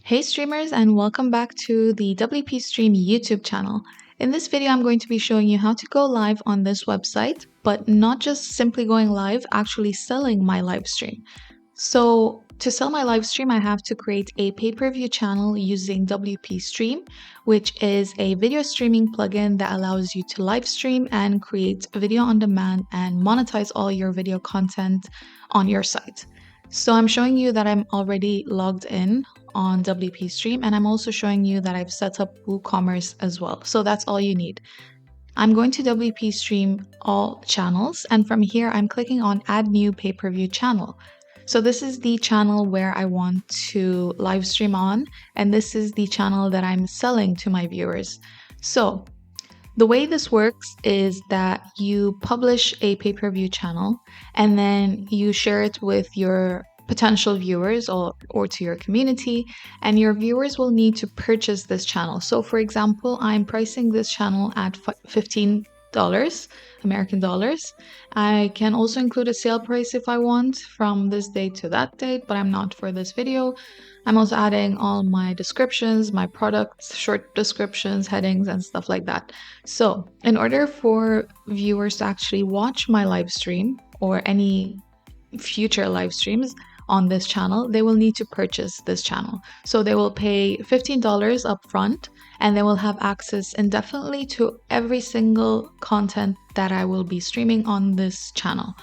Hey streamers, and welcome back to the WpStream YouTube channel. In this video, I'm going to be showing you how to go live on this website, but not just simply going live, actually selling my live stream. So to sell my live stream, I have to create a pay-per-view channel using WpStream, which is a video streaming plugin that allows you to live stream and create video on demand and monetize all your video content on your site. So I'm showing you that I'm already logged in on WpStream, and I'm also showing you that I've set up WooCommerce as well. So that's all you need. I'm going to WpStream all channels, and from here I'm clicking on add new pay-per-view channel. So this is the channel where I want to live stream on, and this is the channel that I'm selling to my viewers. So the way this works is that you publish a pay-per-view channel and then you share it with your potential viewers or to your community, and your viewers will need to purchase this channel. So for example, I'm pricing this channel at $15 American dollars. I can also include a sale price if I want from this date to that date, but I'm not for this video. I'm also adding all my descriptions, my products, short descriptions, headings, and stuff like that. So in order for viewers to actually watch my live stream or any future live streams on this channel, they will need to purchase this channel. So they will pay $15 upfront, and they will have access indefinitely to every single content that I will be streaming on this channel.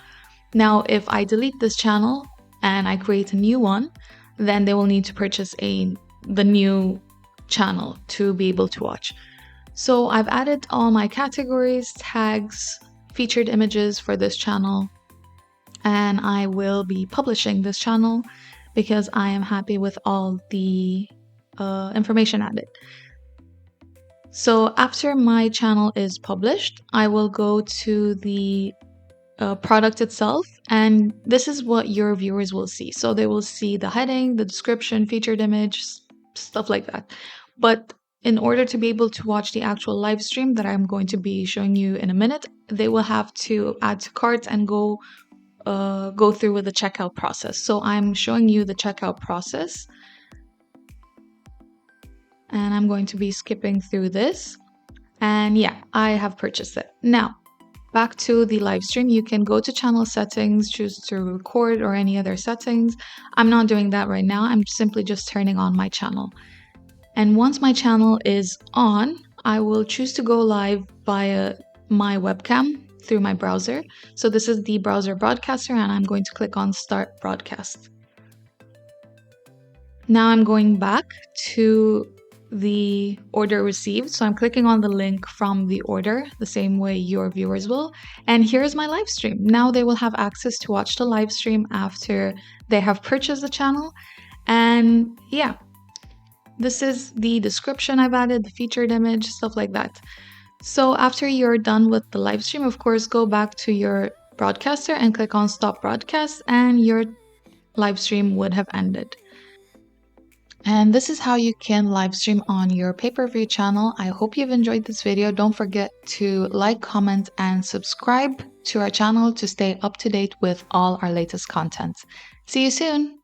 Now, if I delete this channel and I create a new one, then they will need to purchase the new channel to be able to watch. So I've added all my categories, tags, featured images for this channel, and I will be publishing this channel because I am happy with all the information added. So after my channel is published, I will go to the product itself, and this is what your viewers will see. So they will see the heading, the description, featured image, stuff like that. But in order to be able to watch the actual live stream that I'm going to be showing you in a minute, they will have to add to cart and go through with the checkout process. So I'm showing you the checkout process, and I'm going to be skipping through this. And yeah, I have purchased it. Now, back to the live stream, you can go to channel settings, choose to record or any other settings. I'm not doing that right now. I'm simply just turning on my channel. And once my channel is on, I will choose to go live via my webcam through my browser. So this is the browser broadcaster, and I'm going to click on Start Broadcast. Now I'm going back to the order received. So I'm clicking on the link from the order, the same way your viewers will. And here's my live stream. Now they will have access to watch the live stream after they have purchased the channel. And yeah, this is the description I've added, the featured image, stuff like that. So after you're done with the live stream, of course, go back to your broadcaster and click on Stop Broadcast, and your live stream would have ended. And this is how you can live stream on your pay-per-view channel. I hope you've enjoyed this video. Don't forget to like, comment, and subscribe to our channel to stay up to date with all our latest content. See you soon!